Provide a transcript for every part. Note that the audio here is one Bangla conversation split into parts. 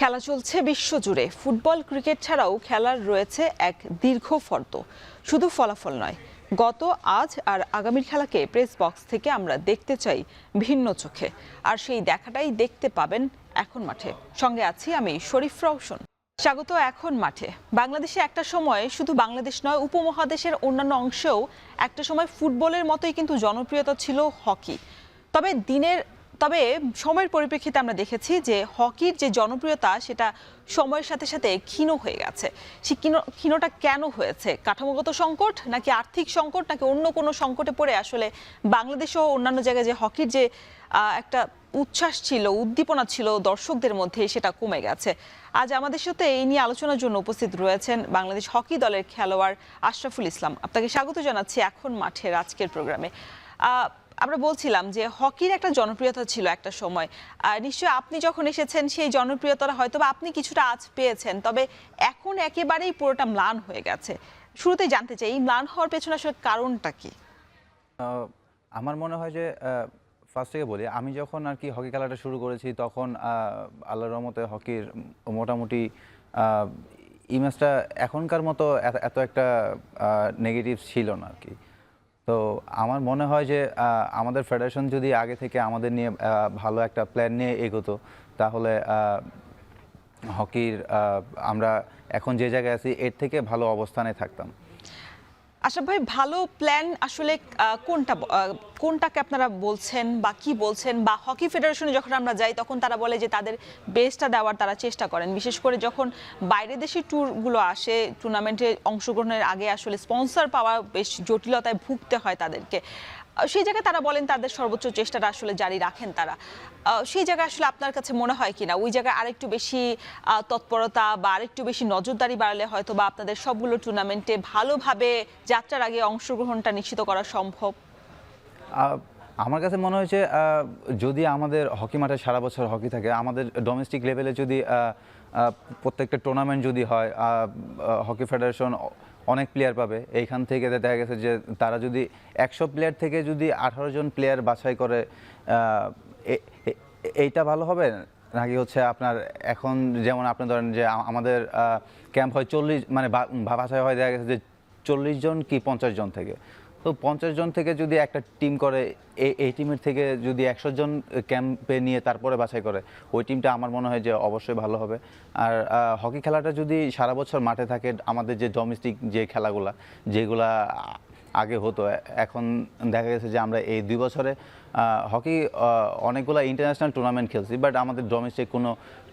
খেলা চলছে বিশ্বজুড়ে। ফুটবল ক্রিকেট ছাড়াও খেলার রয়েছে এক দীর্ঘ ফর্দ। শুধু ফলাফল নয়, গত আজ আর আগামীর খেলাকে প্রেস বক্স থেকে আমরা দেখতে চাই ভিন্ন চোখে। আর সেই দেখাটাই দেখতে পাবেন এখন মাঠে। সঙ্গে আছি আমি শরীফ রওশন। স্বাগত এখন মাঠে। বাংলাদেশে একটা সময় শুধু বাংলাদেশ নয়, উপমহাদেশের অন্যান্য অংশেও একটা সময় ফুটবলের মতোই কিন্তু জনপ্রিয়তা ছিল হকি। তবে সময়ের পরিপ্রেক্ষিতে আমরা দেখেছি যে হকির যে জনপ্রিয়তা সেটা সময়ের সাথে সাথে ক্ষীণ হয়ে গেছে। সেই ক্ষীণটা কেন হয়েছে? কাঠামোগত সংকট, নাকি আর্থিক সংকট, নাকি অন্য কোনো সংকটে পড়ে আসলে বাংলাদেশ ও অন্যান্য জায়গায় যে হকির যে একটা উচ্ছ্বাস ছিল, উদ্দীপনা ছিল দর্শকদের মধ্যে, সেটা কমে গেছে? আজ আমাদের সাথে এই নিয়ে আলোচনার জন্য উপস্থিত রয়েছেন বাংলাদেশ হকি দলের খেলোয়াড় আশরাফুল ইসলাম। আপনাকে স্বাগত জানাচ্ছি এখন মাঠের আজকের প্রোগ্রামে। আমরা বলছিলাম যে হকির একটা জনপ্রিয়তা ছিল একটা সময়। নিশ্চয়ই আপনি যখন এসেছেন সেই জনপ্রিয়তা হয়তো বা আপনি কিছুটা আজ পেয়েছেন, তবে এখন একেবারেই পুরোটা ম্লান হয়ে গেছে। শুরুতেই জানতে চাই, এই ম্লান হওয়ার পেছনে আসলে কারণটা কি? আমার মনে হয় যে ফার্স্ট থেকে বলি, আমি যখন আর কি হকি খেলাটা শুরু করেছি তখন আল্লাহর রহমতে হকির মোটামুটি ইমেজটা এখনকার মতো এত একটা নেগেটিভ ছিল না আর কি। তো আমার মনে হয় যে আমাদের ফেডারেশন যদি আগে থেকে আমাদের নিয়ে ভালো একটা প্ল্যান নিয়ে এগোতো, তাহলে হকির আমরা এখন যে জায়গায় আছি এর থেকে ভালো অবস্থানে থাকতাম। আশরাফ ভাই, ভালো প্ল্যান আসলে কোনটাকে আপনারা বলছেন বা কি বলছেন? বা হকি ফেডারেশনে যখন আমরা যাই তখন তারা বলে যে তাদের বেস্টটা দেওয়ার তারা চেষ্টা করেন, বিশেষ করে যখন বাইরের দেশি ট্যুরগুলো আসে, টুর্নামেন্টে অংশগ্রহণের আগে আসলে স্পন্সর পাওয়া বেশ জটিলতায় ভুগতে হয় তাদেরকে। সেই জায়গায় তারা বলেন তাদের সর্বোচ্চ চেষ্টাটা আসলে জারি রাখেন তারা। সেই জায়গায় আসলে আপনার কাছে মনে হয় কিনা ওই জায়গায় আরেকটু বেশি তৎপরতা বা আরেকটু বেশি নজরদারি বাড়ালে হয়তো বা আপনাদের সবগুলো টুর্নামেন্টে ভালোভাবে যাত্রার আগে অংশগ্রহণটা নিশ্চিত করা সম্ভব? আমার কাছে মনে হয়েছে যদি আমাদের হকি মাঠে সারা বছর হকি থাকে, আমাদের ডোমেস্টিক লেভেলে যদি প্রত্যেকটা টুর্নামেন্ট যদি হয়, হকি ফেডারেশন অনেক প্লেয়ার পাবে। এইখান থেকে দেখা গেছে যে তারা যদি 100 প্লেয়ার থেকে যদি 18 জন প্লেয়ার বাছাই করে, এইটা ভালো হবে নাকি হচ্ছে আপনার এখন যেমন আপনি ধরেন যে আমাদের ক্যাম্প হয় 40, মানে বাছাই হয় দেখা গেছে যে 40 জন কি 50 জন থেকে। তো 50 জন থেকে যদি একটা টিম করে, এই টিমের থেকে যদি 100 জন ক্যাম্পে নিয়ে তারপরে বাছাই করে, ওই টিমটা আমার মনে হয় যে অবশ্যই ভালো হবে। আর হকি খেলাটা যদি সারা বছর মাঠে থাকে, আমাদের যে ডোমেস্টিক যে খেলাগুলা যেগুলা আগে হতো, এখন দেখা গেছে যে আমরা এই 2 বছরে হকি অনেকগুলা ইন্টারন্যাশনাল টুর্নামেন্ট খেলছি, বাট আমাদের ডোমেস্টিক কোনো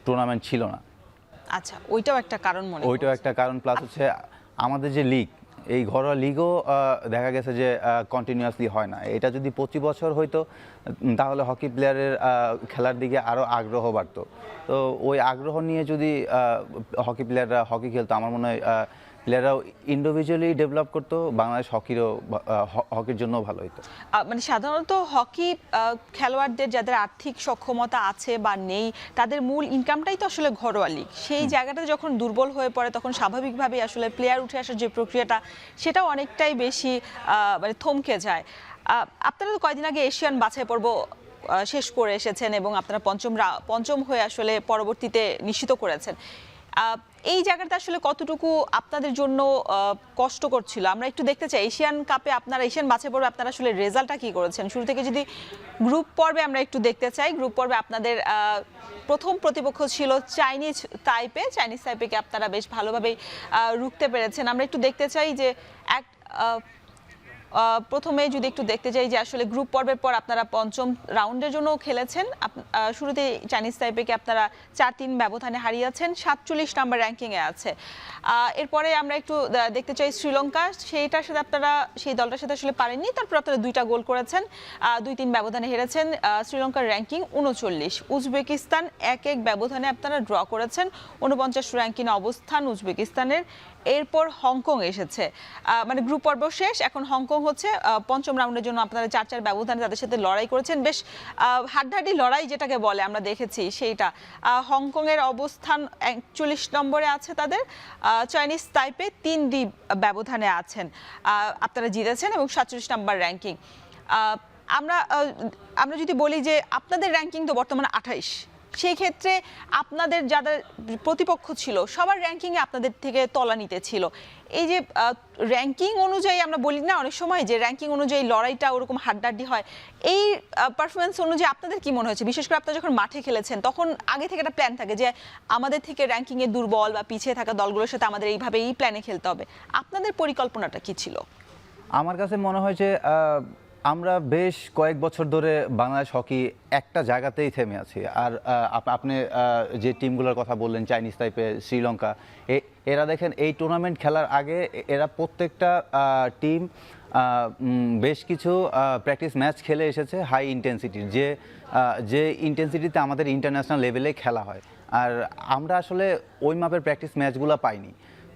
টুর্নামেন্ট ছিল না। আচ্ছা, ওইটাও একটা কারণ ওইটাও একটা কারণ, প্লাস হচ্ছে আমাদের যে লিগ, এই ঘরোয়া লিগও দেখা গেছে যে কন্টিনিউয়াসলি হয় না। এটা যদি 25 বছর হইতো তাহলে হকি প্লেয়ারের খেলার দিকে আরও আগ্রহ বাড়তো। তো ওই আগ্রহ নিয়ে যদি হকি প্লেয়াররা হকি খেলতো, আমার মনে হয় প্লেয়াররাও ইন্ডিভিজুয়ালি ডেভেলপ করতো, বাংলাদেশ হকির জন্য ভালো হতো। মানে সাধারণত হকি খেলোয়াড়দের যাদের আর্থিক সক্ষমতা আছে বা নেই, তাদের মূল ইনকামটাই তো আসলে ঘরোয়া লিগ। সেই জায়গাটা যখন দুর্বল হয়ে পড়ে তখন স্বাভাবিকভাবেই আসলে প্লেয়ার উঠে আসার যে প্রক্রিয়াটা, সেটাও অনেকটাই বেশি মানে থমকে যায়। আপনারা তো কয়েকদিন আগে এশিয়ান বাছাই পর্ব শেষ করে এসেছেন এবং আপনারা পঞ্চম হয়ে আসলে পরবর্তীতে নিশ্চিত করেছেন। এই জায়গাটা আসলে কতটুকু আপনাদের জন্য কষ্টকর ছিল? আমরা একটু দেখতে চাই এশিয়ান কাপে আপনারা, এশিয়ান বাছাই পর্বে আপনারা আসলে রেজাল্টটা কি করেছেন শুরু থেকে। যদি গ্রুপ পর্বে আমরা একটু দেখতে চাই, গ্রুপ পর্বে আপনাদের প্রথম প্রতিপক্ষ ছিল চাইনিজ তাইপেকে আপনারা বেশ ভালোভাবেই রুখতে পেরেছেন। আমরা একটু দেখতে চাই যে প্রথমে যদি একটু দেখতে চাই যে আসলে গ্রুপ পর্বের পর আপনারা পঞ্চম রাউন্ডের জন্য খেলেছেন। শুরুতে চাইনিজ তাইপেকে আপনারা 4-3 ব্যবধানে হারিয়েছেন, 47 নাম্বার র্যাঙ্কিংয়ে আছে। এরপরে আমরা একটু দেখতে চাই শ্রীলঙ্কা, সেই দলটার সাথে আসলে পারেননি, তারপর আপনারা 2টা গোল করেছেন, 2-3 ব্যবধানে হেরেছেন। শ্রীলঙ্কার র্যাঙ্কিং 39। উজবেকিস্তান 1-1 ব্যবধানে আপনারা ড্র করেছেন, 49 র্যাঙ্কিং অবস্থান উজবেকিস্তানের। এরপর হংকং এসেছে, মানে গ্রুপ পর্ব শেষ, এখন হংকং হচ্ছে পঞ্চম রাউন্ডের জন্য আপনারা 4-4 ব্যবধানে তাদের সাথে লড়াই করেছেন। বেশ হাড্ডাহাড্ডি লড়াই যেটাকে বলে আমরা দেখেছি সেইটা। হংকং এর অবস্থান 41 নম্বরে আছে তাদের, চাইনিজ তাইপে 3 ব্যবধানে আছেন, আপনারা জিতেছেন এবং 47 নাম্বার র্যাঙ্কিং। আমরা যদি বলি যে আপনাদের র্যাঙ্কিং তো বর্তমানে 28, সেই ক্ষেত্রে আপনাদের যাদের প্রতিপক্ষ ছিল সবার র্যাঙ্কিংয়ে আপনাদের থেকে তলানিতে ছিল। এই যে র্যাঙ্কিং অনুযায়ী আমরা বলি না অনেক সময় যে র্যাঙ্কিং অনুযায়ী লড়াইটা ওরকম হাড্ডাহাড্ডি হয়, এই পারফরমেন্স অনুযায়ী আপনাদের কি মনে হয়েছে? বিশেষ করে আপনারা যখন মাঠে খেলেছেন তখন আগে থেকে একটা প্ল্যান থাকে যে আমাদের থেকে র্যাঙ্কিংয়ে দুর্বল বা পিছিয়ে থাকা দলগুলোর সাথে আমাদের এইভাবে এই প্ল্যানে খেলতে হবে। আপনাদের পরিকল্পনাটা কি ছিল? আমার কাছে মনে হয় যে আমরা বেশ কয়েক বছর ধরে বাংলাদেশ হকি একটা জায়গাতেই থেমে আছি। আর আপনি যে টিমগুলোর কথা বললেন, চাইনিজ তাইপে, শ্রীলঙ্কা, এরা দেখেন এই টুর্নামেন্ট খেলার আগে এরা প্রত্যেকটা টিম বেশ কিছু প্র্যাকটিস ম্যাচ খেলে এসেছে হাই ইন্টেন্সিটির, যে ইন্টেন্সিটিতে আমাদের ইন্টারন্যাশনাল লেভেলে খেলা হয়। আর আমরা আসলে ওই মাপের প্র্যাকটিস ম্যাচগুলো পাইনি।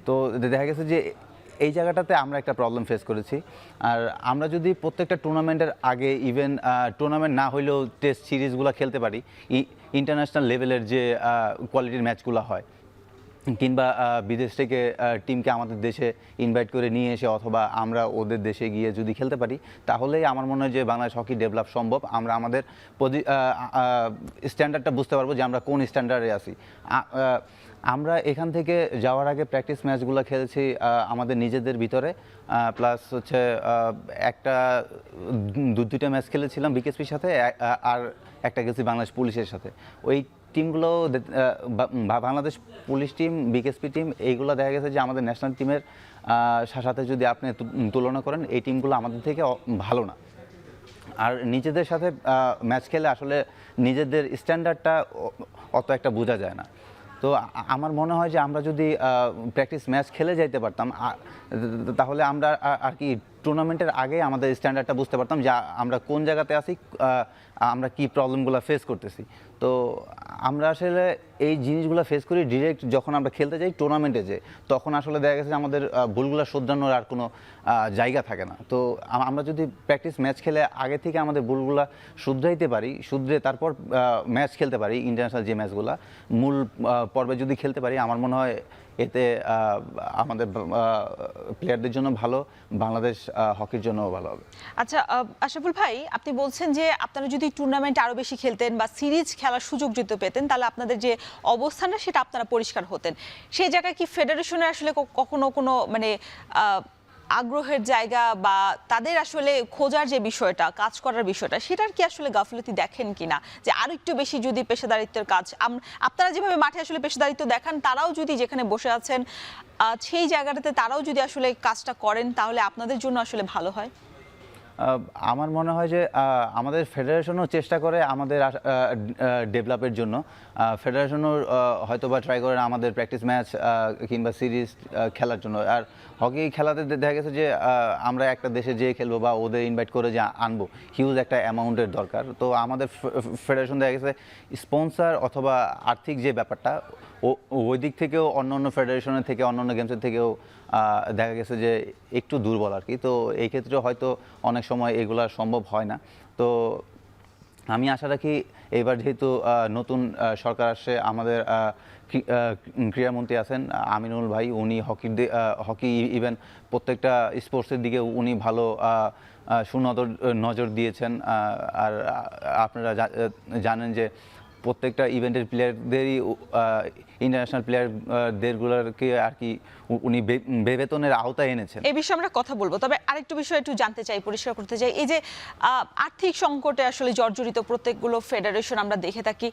তো দেখা গেছে যে এই জায়গাটাতে আমরা একটা প্রবলেম ফেস করেছি। আর আমরা যদি প্রত্যেকটা টুর্নামেন্টের আগে ইভেন টুর্নামেন্ট না হইলেও টেস্ট সিরিজগুলো খেলতে পারি, ইন্টারন্যাশনাল লেভেলের যে কোয়ালিটির ম্যাচগুলো হয়, কিংবা বিদেশ থেকে টিমকে আমাদের দেশে ইনভাইট করে নিয়ে এসে অথবা আমরা ওদের দেশে গিয়ে যদি খেলতে পারি, তাহলেই আমার মনে হয় যে বাংলাদেশ হকি ডেভেলপ সম্ভব। আমরা আমাদের স্ট্যান্ডার্ডটা বুঝতে পারবো যে আমরা কোন স্ট্যান্ডার্ডে আছি। আমরা এখান থেকে যাওয়ার আগে প্র্যাকটিস ম্যাচগুলো খেলেছি আমাদের নিজেদের ভিতরে, প্লাস হচ্ছে একটা দুইটা ম্যাচ খেলেছিলাম বিকেএসপির সাথে, আর একটা গেছি বাংলাদেশ পুলিশের সাথে। ওই টিমগুলো Bangladesh police team, BKSP team, এইগুলো দেখা গেছে যে আমাদের ন্যাশনাল টিমের সাথে যদি আপনি তুলনা করেন, এই টিমগুলো আমাদের থেকে ভালো না। আর নিজেদের সাথে ম্যাচ খেলে আসলে নিজেদের স্ট্যান্ডার্ডটা অত একটা বোঝা যায় না। তো আমার মনে হয় যে আমরা যদি প্র্যাকটিস ম্যাচ খেলে যাইতে পারতাম, তাহলে আমরা আর কি টুর্নামেন্টের আগে আমাদের স্ট্যান্ডার্ডটা বুঝতে পারতাম যে আমরা কোন জায়গাতে আছি, আমরা কি প্রবলেমগুলো ফেস করতেছি। তো আমরা আসলে এই জিনিসগুলো ফেস করি ডিরেক্ট যখন আমরা খেলতে যাই টুর্নামেন্টে, তখন আসলে দেখা গেছে যে আমাদের ভুলগুলো শুধরানোর আর কোনো জায়গা থাকে না। তো আমরা যদি প্র্যাকটিস ম্যাচ খেলে আগে থেকে আমাদের ভুলগুলো শুধরাইতে পারি, শুধরে তারপর ম্যাচ খেলতে পারি, ইন্টারন্যাশনাল যে ম্যাচগুলো মূল পর্বে যদি খেলতে পারি, আমার মনে হয় এতে আমাদের প্লেয়ারদের জন্য ভালো, বাংলাদেশ হকির জন্য ভালো হবে। আচ্ছা আশরাফুল ভাই, আপনি বলছেন যে আপনারা যদি টুর্নামেন্ট আরো বেশি খেলতেন বা সিরিজ খেলার সুযোগ যদি পেতেন, তাহলে আপনাদের যে অবস্থানটা সেটা আপনারা পরিষ্কার হতেন। সেই জায়গায় কি ফেডারেশনের আসলে কখনো কোনো মানে আগ্রহের জায়গা বা তাদের আসলে খোঁজার যে বিষয়টা, কাজ করার বিষয়টা, সেটার কি আসলে গাফলতি দেখেন কিনা? যে আরো একটু বেশি যদি পেশাদারিত্বের কাজ, আপনারা যেভাবে মাঠে আসলে পেশাদারিত্ব দেখান, তারাও যদি যেখানে বসে আছেন সেই জায়গাটাতে তারাও যদি আসলে কাজটা করেন, তাহলে আপনাদের জন্য আসলে ভালো হয়। আমার মনে হয় যে আমাদের ফেডারেশনও চেষ্টা করে আমাদের ডেভেলপের জন্য। ফেডারেশনও হয়তো বা ট্রাই করেন আমাদের প্র্যাকটিস ম্যাচ কিংবা সিরিজ খেলার জন্য। আর হকি খেলাতে দেখা গেছে যে আমরা একটা দেশে যেয়ে খেলবো বা ওদের ইনভাইট করে যে আনবো, হিউজ একটা অ্যামাউন্টের দরকার। তো আমাদের ফেডারেশন দেখা গেছে স্পন্সর অথবা আর্থিক যে ব্যাপারটা, ওই দিক থেকেও অন্য ফেডারেশনের থেকে, অন্য গেমসের থেকেও দেখা গেছে যে একটু দুর্বল আর কি। তো এই ক্ষেত্রে হয়তো অনেক সময় এগুলা সম্ভব হয় না। তো আমি আশা রাখি এবার যেহেতু নতুন সরকার আসছে, আমাদের ক্রীড়ামন্ত্রী আছেন আমিনুল ভাই, উনি হকি ইভেন প্রত্যেকটা স্পোর্টসের দিকে উনি ভালো নজর দিয়েছেন। আর আপনারা জানেন যে প্রত্যেকটা ইভেন্টের প্লেয়ারদেরই ইন্টারন্যাশনাল প্লেয়ারদেরগুলোকে আর কি উনি বেতনের আওতায় এনেছেন। এই বিষয়ে আমরা কথা বলবো, তবে আরেকটু বিষয় একটু জানতে চাই, পরিষ্কার করতে চাই। এই যে আর্থিক সংকটে আসলে জর্জরিত প্রত্যেকগুলো ফেডারেশন আমরা দেখে থাকি,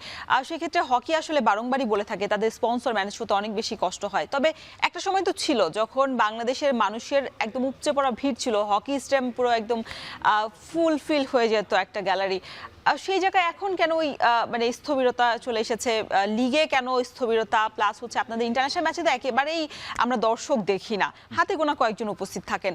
সেক্ষেত্রে হকি আসলে বারংবারই বলে থাকে তাদের স্পন্সর ম্যানেজ করতে অনেক বেশি কষ্ট হয়। তবে একটা সময় তো ছিল যখন বাংলাদেশের মানুষের একদম উপচে পড়া ভিড় ছিল, হকি স্টেডিয়াম পুরো একদম ফুলফিল হয়ে যেত একটা গ্যালারি। সেই জায়গায় এখন কেন ওই মানে স্থবিরতা চলে এসেছে? লিগে কেন স্থবিরতা? প্লাস হচ্ছে আপনাদের ইন্টারন্যাশনাল ম্যাচে তো একেবারেই আমরা দর্শক দেখি না, হাতে গোনা কয়েকজন উপস্থিত থাকেন।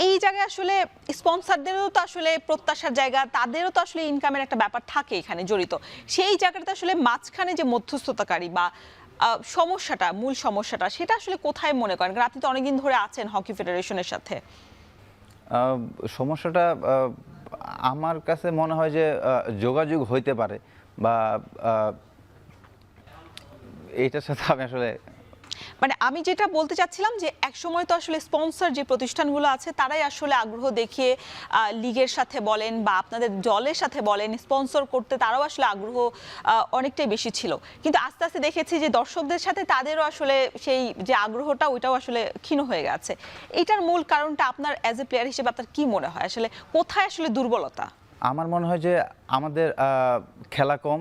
এই জায়গায় আসলে স্পন্সরদেরও তো আসলে প্রত্যাশার জায়গা, তাদেরও তো আসলে ইনকামের একটা ব্যাপার থাকে এখানে জড়িত। সেই জায়গাটাতে আসলে মাঝখানে যে মধ্যস্থতাকারী বা সমস্যাটা, মূল সমস্যাটা, সেটা আসলে কোথায় মনে করেন? কারণ আপনি তো অনেকদিন ধরে আছেন হকি ফেডারেশনের সাথে। সমস্যাটা আমার কাছে মনে হয় যে যোগাযোগ হইতে পারে, বা এইটার সাথে আমি আসলে মানে আমি যেটা বলতে চাচ্ছিলাম যে একসময় তো আসলে স্পন্সর যে প্রতিষ্ঠানগুলো আছে তারাই আসলে আগ্রহ দেখিয়ে লিগের সাথে বলেন বা আপনাদের দলের সাথে বলেন স্পন্সর করতে তারাও আসলে আগ্রহ অনেকটাই বেশি ছিল, কিন্তু আস্তে আস্তে দেখেছি যে দর্শকদের সাথে তাদেরও আসলে সেই যে আগ্রহটা ওইটাও আসলে ক্ষীণ হয়ে গেছে। এটার মূল কারণটা আপনার অ্যাজ এ প্লেয়ার হিসেবে আপনার কি মনে হয়, আসলে কোথায় আসলে দুর্বলতা? আমার মনে হয় যে আমাদের খেলা কম,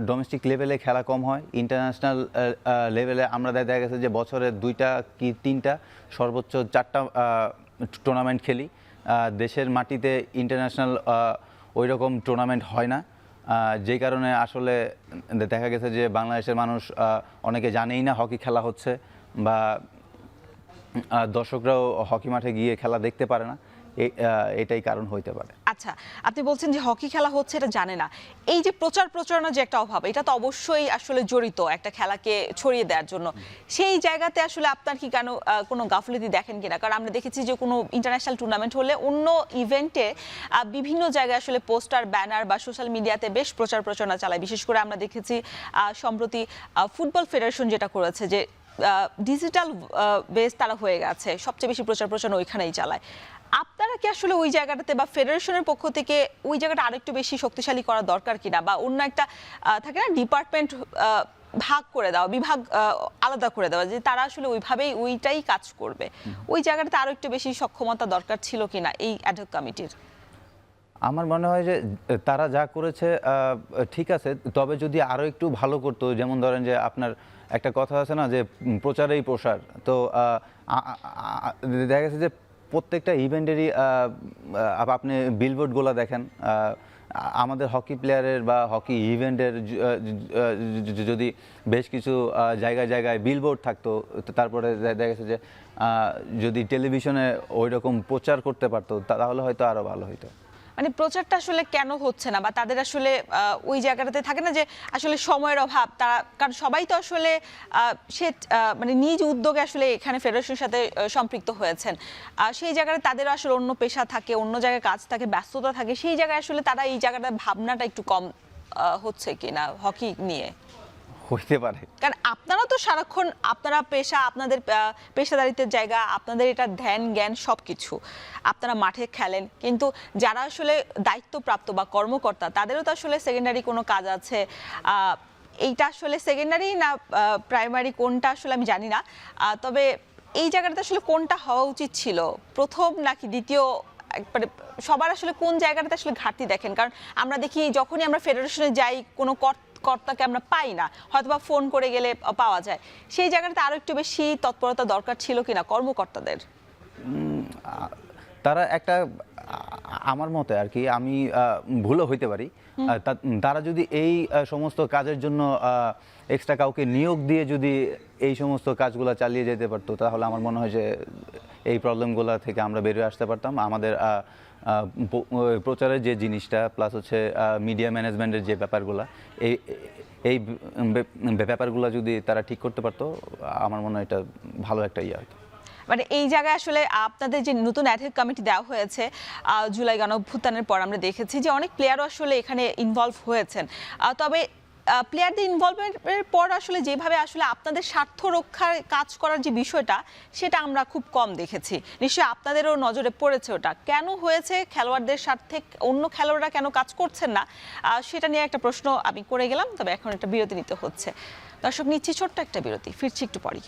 ডোমেস্টিক লেভেলে খেলা কম হয়। ইন্টারন্যাশনাল লেভেলে আমরা দেখা গেছে যে বছরে 2টা কি 3টা সর্বোচ্চ 4টা টুর্নামেন্ট খেলি। দেশের মাটিতে ইন্টারন্যাশনাল ওই রকম টুর্নামেন্ট হয় না, যেই কারণে আসলে দেখা গেছে যে বাংলাদেশের মানুষ অনেকে জানেই না হকি খেলা হচ্ছে, বা দর্শকরাও হকি মাঠে গিয়ে খেলা দেখতে পারে না। এটাই কারণ হইতে পারে। আচ্ছা, আপনি বলছেন যে হকি খেলা হচ্ছে এটা জানে না, এই যে প্রচারণা যে একটা অভাব, এটা তো অবশ্যই আসলে জড়িত একটা খেলাকে ছড়িয়ে দেওয়ার জন্য। সেই জায়গাতে আসলে আপনার কি কেন কোনো গাফিলতি দেখেন কিনা? কারণ আমরা দেখেছি যে কোনো ইন্টারন্যাশনাল টুর্নামেন্ট হলে অন্য ইভেন্টে বিভিন্ন জায়গায় আসলে পোস্টার, ব্যানার বা সোশ্যাল মিডিয়াতে বেশ প্রচারণা চালায়। বিশেষ করে আমরা দেখেছি সম্প্রতি ফুটবল ফেডারেশন যেটা করেছে যে ডিজিটাল বেস তারা হয়ে গেছে, সবচেয়ে বেশি প্রচারণা ওইখানেই চালায়। আপনারা কি আসলে ওই জায়গাটাতে বা ফেডারেশনের পক্ষ থেকে ওই জায়গাটা আরেকটু বেশি শক্তিশালী করা দরকার কিনা, বা অন্য একটা থাকে না ডিপার্টমেন্ট ভাগ করে দেওয়া, বিভাগ আলাদা করে দেওয়া, যে তারা আসলে ওইভাবেই ওইটাই কাজ করবে, ওই জায়গাটাতে আরো একটু বেশি সক্ষমতা দরকার ছিল কিনা এই অ্যাডহক কমিটির? আমার মনে হয় যে তারা যা করেছে ঠিক আছে, তবে যদি আরও একটু ভালো করতো, যেমন ধরেন যে আপনার একটা কথা আছে না যে প্রচারেই প্রসার, তো দেখা গেছে যে প্রত্যেকটা ইভেন্টেরই আপনি বিলবোর্ডগুলো দেখেন, আমাদের হকি প্লেয়ারের বা হকি ইভেন্টের যদি বেশ কিছু জায়গায় বিলবোর্ড থাকতো, তারপরে দেখা গেছে যে যদি টেলিভিশনে ওই রকম প্রচার করতে পারতো তাহলে হয়তো আরও ভালো হতো। মানে প্রচারটা আসলে কেন হচ্ছে না, বা তাদের আসলে ওই জায়গাটাতে থাকে না যে আসলে সময়ের অভাব, তারা কারণ সবাই তো আসলে সে মানে নিজ উদ্যোগে আসলে এখানে ফেডারেশনের সাথে সম্পৃক্ত হয়েছেন, সেই জায়গায় তাদের আসলে অন্য পেশা থাকে, অন্য জায়গায় কাজ থাকে, ব্যস্ততা থাকে, সেই জায়গায় আসলে তারা এই জায়গাটা ভাবনাটা একটু কম হচ্ছে কিনা হকি নিয়ে হইতে পারে। কারণ আপনারা তো সারাক্ষণ আপনারা পেশা, আপনাদের পেশাদারিত্বের জায়গা, আপনাদের এটা ধ্যান জ্ঞান সবকিছু, আপনারা মাঠে খেলেন, কিন্তু যারা আসলে দায়িত্বপ্রাপ্ত বা কর্মকর্তা তাদেরও তো আসলে সেকেন্ডারি কোনো কাজ আছে। এইটা আসলে সেকেন্ডারি না প্রাইমারি কোনটা আসলে আমি জানি না, তবে এই জায়গাটাতে আসলে কোনটা হওয়া উচিত ছিল, প্রথম নাকি দ্বিতীয়? একবারে সবার আসলে কোন জায়গাটাতে আসলে ঘাটতি দেখেন? কারণ আমরা দেখি যখনই আমরা ফেডারেশনে যাই কোনো কর্তাকে আমরা পাই না, হয়তোবা ফোন করে গেলে পাওয়া যায়, সেই জায়গাটাতে আরো একটু বেশি তৎপরতা দরকার ছিল কিনা কর্মকর্তাদের? তারা একটা আমার মতে আর কি, আমি ভুলও হইতে পারি, তারা যদি এই সমস্ত কাজের জন্য এক্সট্রা কাউকে নিয়োগ দিয়ে যদি এই সমস্ত কাজগুলো চালিয়ে যেতে পারতো, তাহলে আমার মনে হয় যে এই প্রবলেমগুলো থেকে আমরা বেরিয়ে আসতে পারতাম। আমাদের প্রচারের যে জিনিসটা প্লাস হচ্ছে মিডিয়া ম্যানেজমেন্টের যে ব্যাপারগুলো, এই ব্যাপারগুলো যদি তারা ঠিক করতে পারতো, আমার মনে হয় এটা ভালো একটা ইয়ে হতো। মানে এই জায়গায় আসলে আপনাদের যে নতুন অ্যাডহক কমিটি দেওয়া হয়েছে জুলাই গণঅভ্যুত্থানের পর, আমরা দেখেছি যে অনেক প্লেয়ারও আসলে এখানে ইনভলভ হয়েছেন, তবে প্লেয়ারদের ইনভলভমেন্টের পর আসলে যেভাবে আসলে আপনাদের স্বার্থ রক্ষার কাজ করার যে বিষয়টা, সেটা আমরা খুব কম দেখেছি। নিশ্চয়ই আপনাদেরও নজরে পড়েছে ওটা, কেন হয়েছে? খেলোয়াড়দের স্বার্থে অন্য খেলোয়াড়রা কেন কাজ করছেন না, সেটা নিয়ে একটা প্রশ্ন আমি করে গেলাম। তবে এখন একটা বিরতি নিতে হচ্ছে। দর্শক, নিচ্ছি ছোট্ট একটা বিরতি, ফিরছি একটু পরেই।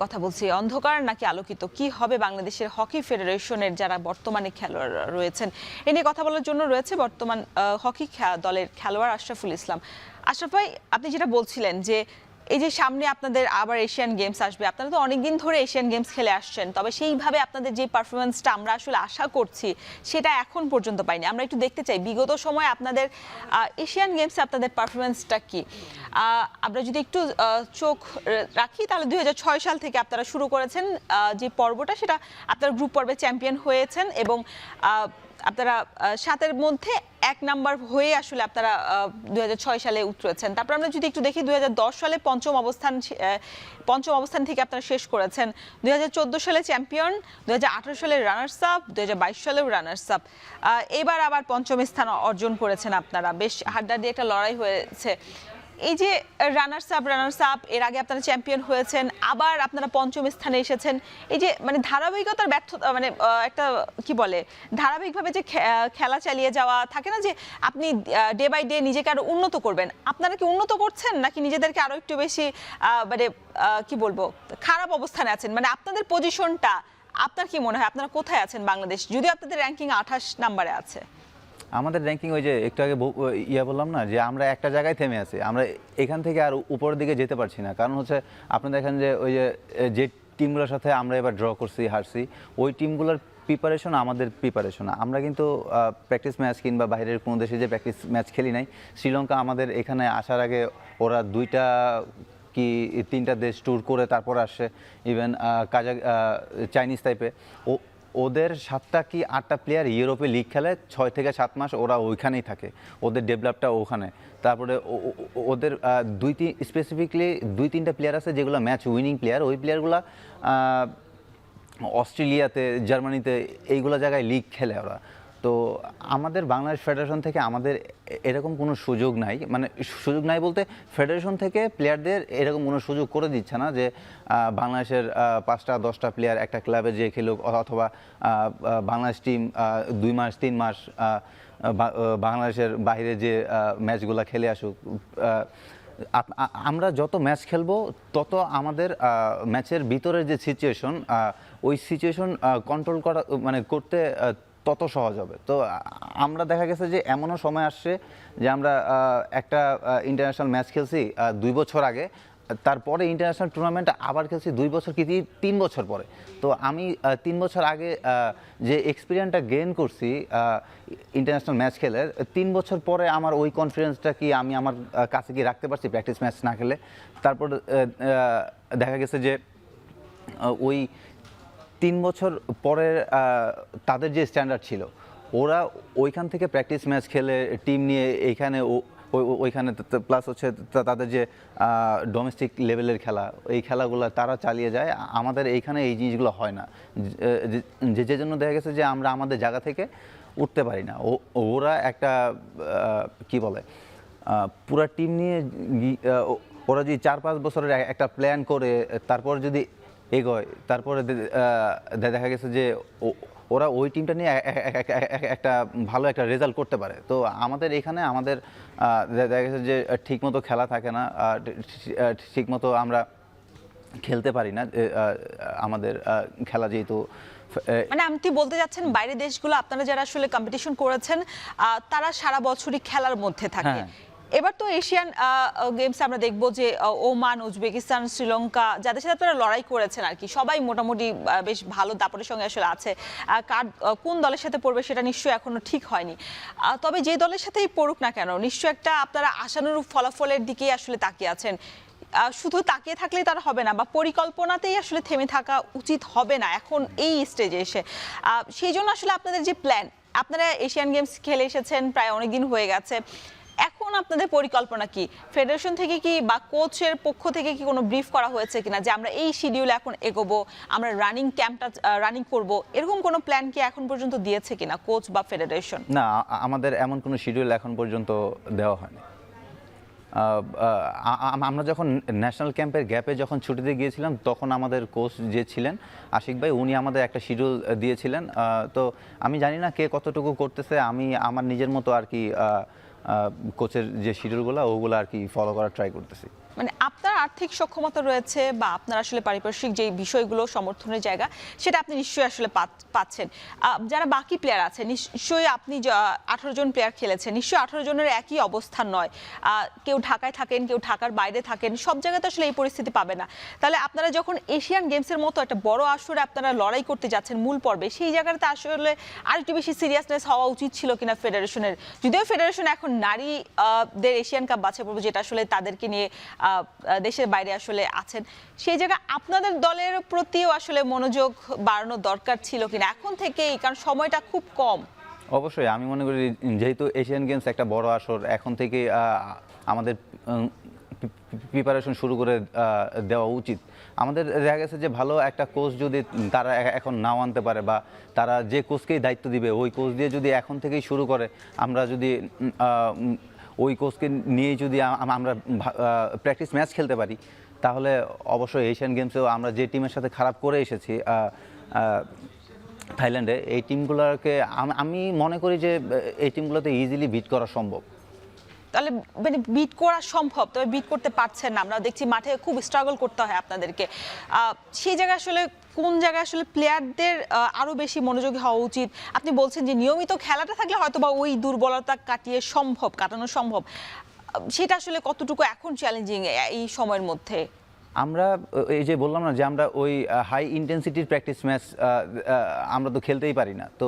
কথা বলছি, অন্ধকার নাকি আলোকিত, কি হবে বাংলাদেশের হকি ফেডারেশনের যারা বর্তমানে খেলোয়াড় রয়েছেন, এ নিয়ে কথা বলার জন্য রয়েছে বর্তমান হকি দলের খেলোয়াড় আশরাফুল ইসলাম। আশরাফ ভাই, আপনি যেটা বলছিলেন যে এই যে সামনে আপনাদের আবার এশিয়ান গেমস আসবে, আপনারা তো অনেকদিন ধরে এশিয়ান গেমস খেলে আসছেন, তবে সেইভাবে আপনাদের যে পারফরমেন্সটা আমরা আসলে আশা করছি সেটা এখন পর্যন্ত পাইনি। আমরা একটু দেখতে চাই বিগত সময় আপনাদের এশিয়ান গেমসে আপনাদের পারফরমেন্সটা কি। আমরা যদি একটু চোখ রাখি তাহলে 2006 সাল থেকে আপনারা শুরু করেছেন যে পর্বটা, সেটা আপনারা গ্রুপ পর্বে চ্যাম্পিয়ন হয়েছেন এবং আপনারা 7-এর মধ্যে 1 নাম্বার হয়ে আসলে আপনারা 2006 সালে উতরেছেন। তারপর আমরা যদি একটু দেখি 2010 সালে পঞ্চম অবস্থান থেকে আপনারা শেষ করেছেন। 2014 সালে চ্যাম্পিয়ন, 2018 সালে রানার্স আপ, 2022 সালেও রানার্স আপ। এবার আবার পঞ্চম স্থান অর্জন করেছেন আপনারা। বেশ হাড্ডাহাড্ডি একটা লড়াই হয়েছে। এই যে রানার্স আপ, এর আগে আপনারা চ্যাম্পিয়ন হয়েছেন, আবার আপনারা পঞ্চম স্থানে এসেছেন। এই যে মানে ধারাবাহিকতার ব্যর্থতা, মানে একটা কি বলে, ধারাবাহিকভাবে যে খেলা চালিয়ে যাওয়া থাকে না, যে আপনি ডে বাই ডে নিজেকে আরো উন্নত করবেন, আপনারা কি উন্নত করছেন নাকি নিজেদেরকে আরো একটু বেশি মানে কি বলবো, খারাপ অবস্থানে আছেন? মানে আপনাদের পজিশনটা, আপনার কি মনে হয় আপনারা কোথায় আছেন বাংলাদেশ, যদিও আপনাদের র্যাঙ্কিং 28 নম্বরে আছে? আমাদের র্যাঙ্কিং ওই যে একটু আগে বললাম না, যে আমরা একটা জায়গায় থেমে আছি, আমরা এখান থেকে আর উপরের দিকে যেতে পারছি না। কারণ হচ্ছে আপনি দেখেন যে ওই যে টিমগুলোর সাথে আমরা এবার ড্র করছি, হারছি, ওই টিমগুলোর প্রিপারেশন আমাদের প্রিপারেশন। আমরা কিন্তু প্র্যাকটিস ম্যাচ কিংবা বাইরের কোনো দেশে যে প্র্যাকটিস ম্যাচ খেলি নাই। শ্রীলঙ্কা আমাদের এখানে আসার আগে ওরা 2টা কি 3টা দেশ ট্যুর করে তারপর আসে, ইভেন চাইনিজ টাইপে ওদের 7টা কি 8টা প্লেয়ার ইউরোপে লিগ খেলে, 6 থেকে 7 মাস ওরা ওইখানেই থাকে, ওদের ডেভেলপটা ওখানে। তারপরে ওদের স্পেসিফিকলি 2-3টা প্লেয়ার আছে যেগুলো ম্যাচ উইনিং প্লেয়ার, ওই প্লেয়ারগুলো অস্ট্রেলিয়াতে, জার্মানিতে, এইগুলো জায়গায় লিগ খেলে ওরা। তো আমাদের বাংলাদেশ ফেডারেশন থেকে আমাদের এরকম কোনো সুযোগ নাই, মানে সুযোগ নাই বলতে ফেডারেশন থেকে প্লেয়ারদের এরকম কোনো সুযোগ করে দিচ্ছে না যে বাংলাদেশের 5টা 10টা প্লেয়ার একটা ক্লাবে যে খেলুক, অথবা বাংলাদেশ টিম 2 মাস 3 মাস বাংলাদেশের বাইরে যে ম্যাচগুলো খেলে আসুক। আমরা যত ম্যাচ খেলবো তত আমাদের ম্যাচের ভিতরের যে সিচুয়েশন, ওই সিচুয়েশন কন্ট্রোল করা, মানে করতে তত সহজ হবে। তো আমরা দেখা গেছে যে এমনও সময় আসছে যে আমরা একটা ইন্টারন্যাশনাল ম্যাচ খেলছি 2 বছর আগে, তারপরে ইন্টারন্যাশনাল টুর্নামেন্ট আবার খেলছি 2 বছর কি 3 বছর পরে। তো আমি 3 বছর আগে যে এক্সপিরিয়েন্সটা গেইন করছি ইন্টারন্যাশনাল ম্যাচ খেলে, 3 বছর পরে আমার ওই কনফিডেন্সটা কি আমি আমার কাছে কি রাখতে পারছি প্র্যাকটিস ম্যাচ না খেলে? তারপর দেখা গেছে যে ওই 3 বছর পরের তাদের যে স্ট্যান্ডার্ড ছিল, ওরা ওইখান থেকে প্র্যাকটিস ম্যাচ খেলে টিম নিয়ে এইখানে ওইখানে, প্লাস হচ্ছে তাদের যে ডোমেস্টিক লেভেলের খেলা, এই খেলাগুলো তারা চালিয়ে যায়। আমাদের এইখানে এই জিনিসগুলো হয় না, যে জন্য দেখা গেছে যে আমরা আমাদের জায়গা থেকে উঠতে পারি না। ওরা একটা কি বলে, পুরা টিম নিয়ে ওরা যদি 4-5 বছরের একটা প্ল্যান করে তারপর যদি এগোয়, তারপরে দেখা গেছে যে ওরা ওই টিমটা নিয়ে একটা ভালো একটা রেজাল্ট করতে পারে। তো আমাদের এখানে আমাদের দেখা গেছে যে ঠিকমতো খেলা থাকে না, ঠিকমতো আমরা খেলতে পারি না। আমাদের খেলা যেহেতু, মানে আপনি বলতে যাচ্ছেন বাইরের দেশগুলো আপনারা যারা আসলে কম্পিটিশন করেছেন তারা সারা বছরই খেলার মধ্যে থাকে। এবার তো এশিয়ান গেমস আমরা দেখবো যে ওমান, উজবেকিস্তান, শ্রীলঙ্কা, যাদের সাথে আপনারা লড়াই করেছেন আর কি, সবাই মোটামুটি বেশ ভালো দাপটের সঙ্গে আসলে আছে। কোন দলের সাথে পড়বে সেটা নিশ্চয়ই এখনো ঠিক হয়নি, তবে যে দলের সাথেই পড়ুক না কেন নিশ্চয়ই একটা আপনারা আশানুরূপ ফলাফলের দিকেই আসলে তাকিয়ে আছেন। শুধু তাকিয়ে থাকলেই তার হবে না, বা পরিকল্পনাতেই আসলে থেমে থাকা উচিত হবে না এখন এই স্টেজে এসে। সেই জন্য আসলে আপনাদের যে প্ল্যান, আপনারা এশিয়ান গেমস খেলে এসেছেন প্রায় অনেক দিন হয়ে গেছে, এখন আপনাদের পরিকল্পনা কি? ফেডারেশন থেকে কি বা কোচের পক্ষ থেকে কি কোনো ব্রিফ করা হয়েছে কিনা যে আমরা এই শিডিউলে এখন এগোবো, আমরা রানিং ক্যাম্পটা রানিং করব, এরকম কোনো প্ল্যান কি এখন পর্যন্ত দিয়েছে কিনা কোচ বা ফেডারেশন? না, আমাদের এমন কোনো শিডিউল এখন পর্যন্ত দেওয়া হয়নি। আমরা যখন ন্যাশনাল ক্যাম্পের গ্যাপে যখন ছুটিতে গিয়েছিলাম, তখন আমাদের কোচ যে ছিলেন আশিক ভাই, উনি আমাদের একটা শিডিউল দিয়েছিলেন। তো আমি জানি না কে কতটুকু করতেছে, আমি আমার নিজের মতো আর কি কোচের যে শিডিউলগুলো ওগুলো আর কি ফলো করার ট্রাই করতেছি। মানে আপনার আর্থিক সক্ষমতা রয়েছে বা আপনার আসলে পারিপার্শ্বিক যে বিষয়গুলো সমর্থনের জায়গা, সেটা আপনি নিশ্চয়ই আসলে পাচ্ছেন। যারা বাকি প্লেয়ার আছে, নিশ্চয়ই আপনি 18 জন প্লেয়ার খেলেছেন, নিশ্চয়ই 18 জনের একই অবস্থান নয়। কেউ ঢাকায় থাকেন, কেউ ঢাকার বাইরে থাকেন, সব জায়গাতে আসলে এই পরিস্থিতি পাবে না। তাহলে আপনারা যখন এশিয়ান গেমসের মতো একটা বড় আসরে আপনারা লড়াই করতে যাচ্ছেন মূল পর্বে, সেই জায়গাতে আসলে আরেকটু বেশি সিরিয়াসনেস হওয়া উচিত ছিল কিনা ফেডারেশনের? যদিও ফেডারেশন এখন নারীদের এশিয়ান কাপ বাছাই পর্ব, যেটা আসলে তাদেরকে নিয়ে দেশের বাইরে আসলে আছেন, সেই জায়গায় আপনাদের দলের প্রতিও আসলে মনোযোগ বাড়ানো দরকার ছিল কিনা এখন থেকেই, কারণ সময়টা খুব কম। অবশ্যই আমি মনে করি যেহেতু এশিয়ান গেমস একটা বড় আসর, এখন থেকে আমাদের প্রিপারেশন শুরু করে দেওয়া উচিত। আমাদের দেখা গেছে যে ভালো একটা কোচ যদি তারা এখন নাও আনতে পারে, বা তারা যে কোচকেই দায়িত্ব দিবে ওই কোচ দিয়ে যদি এখন থেকেই শুরু করে, আমরা যদি ওই কোচকে নিয়ে যদি আমরা প্র্যাকটিস ম্যাচ খেলতে পারি, তাহলে অবশ্যই এশিয়ান গেমসেও আমরা যে টিমের সাথে খারাপ করে এসেছি থাইল্যান্ডে, এই টিমগুলোকে আমি মনে করি যে এই টিমগুলোতে ইজিলি বিট করা সম্ভব। তাহলে মানে বিট করা সম্ভব, তবে বিট করতে পারছেন না। আমরা দেখছি মাঠে খুব স্ট্রাগল করতে হয় আপনাদেরকে। সেই জায়গায় আসলে কোন জায়গায় আসলে প্লেয়ারদের আরো বেশি মনোযোগী হওয়া উচিত? আপনি বলছেন যে নিয়মিত খেলাটা থাকলে হয়তো বা ওই দুর্বলতা কাটানো সম্ভব, সেটা আসলে কতটুকু এখন চ্যালেঞ্জিং এই সময়ের মধ্যে? আমরা এই যে বললাম না যে আমরা ওই হাই ইন্টেন্সিটির প্র্যাকটিস ম্যাচ আমরা তো খেলতেই পারি না। তো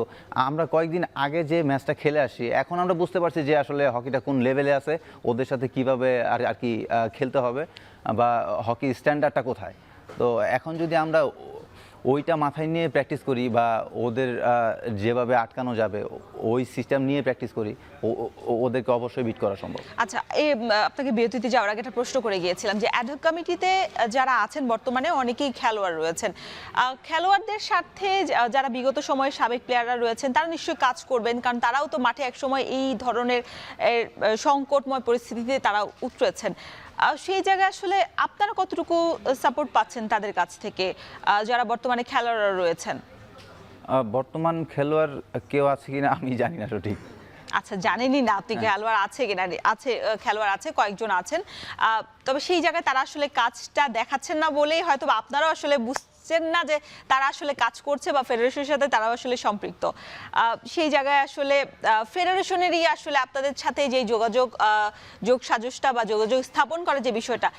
আমরা কয়েকদিন আগে যে ম্যাচটা খেলে আসি, এখন আমরা বুঝতে পারছি যে আসলে হকিটা কোন লেভেলে আছে, ওদের সাথে কিভাবে আর কি খেলতে হবে, বা হকি স্ট্যান্ডার্ডটা কোথায়। তো এখন যদি আমরা ওইটা মাথায় নিয়ে প্র্যাকটিস করি, বা ওদের যেভাবে আটকানো যাবে ওই সিস্টেম নিয়ে প্র্যাকটিস করি, ওদেরকে অবশ্যই বিট করা সম্ভব। আচ্ছা, আপনাকে বিরতিতে যাওয়ার আগে একটা প্রশ্ন করে গিয়েছিলাম যে অ্যাডহক কমিটিতে যারা আছেন বর্তমানে অনেকেই খেলোয়াড় রয়েছেন। খেলোয়াড়দের স্বার্থে যারা বিগত সময়ে সাবেক প্লেয়াররা রয়েছেন তারা নিশ্চয়ই কাজ করবেন, কারণ তারাও তো মাঠে একসময় এই ধরনের সংকটময় পরিস্থিতিতে তারা উতরেছেন। সেই জায়গায় আসলে আপনারা কতটুকু সাপোর্ট পাচ্ছেন তাদের কাছ থেকে, যারা বর্তমানে খেলোয়াড়রা রয়েছেন? বর্তমান খেলোয়াড় কেউ আছে কিনা আমি জানি না সঠিক। আচ্ছা, জানেনই না আপনি খেলোয়াড় আছে কিনা? আছে, খেলোয়াড় আছে, কয়েকজন আছেন। তবে সেই জায়গায় তারা আসলে কাজটা দেখাচ্ছেন না বলেই হয়তো আপনারাও আসলে বুঝছেন না যে তারা আসলে কাজ করছে, বা ফেডারেশনের সাথে তারাও আসলে সম্পৃক্ত। সেই জায়গায় আসলে ফেডারেশনেরই আসলে আপনাদের সাথে যে যোগ সাজসটা বা যোগাযোগ স্থাপন করার যে বিষয়টা,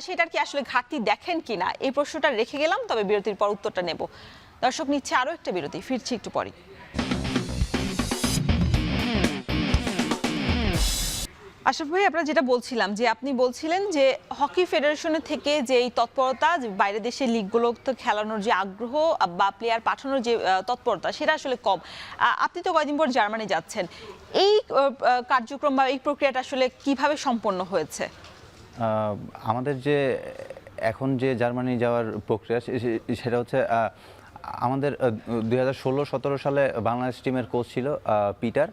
সেটার কি আসলে ঘাটতি দেখেন কিনা, এই প্রশ্নটা রেখে গেলাম। তবে বিরতির পর উত্তরটা নেব। দর্শক, নিচ্ছে আরও একটা বিরতি, ফিরছি একটু পরে। আশরাফ ভাই, আপনারা যেটা বলছিলাম যে আপনি বলছিলেন যে হকি ফেডারেশনের থেকে যে এই তৎপরতা, বাইরে দেশের লিগগুলোতে খেলানোর যে আগ্রহ বা প্লেয়ার পাঠানোর যে তৎপরতা, সেটা আসলে কম। আপনি তো কয়েকদিন পর জার্মানি যাচ্ছেন, এই কার্যক্রম বা এই প্রক্রিয়াটা আসলে কিভাবে সম্পন্ন হয়েছে? আমাদের যে এখন যে জার্মানি যাওয়ার প্রক্রিয়া, সেটা হচ্ছে আমাদের 2016-17 সালে বাংলাদেশ টিমের কোচ ছিল পিটার।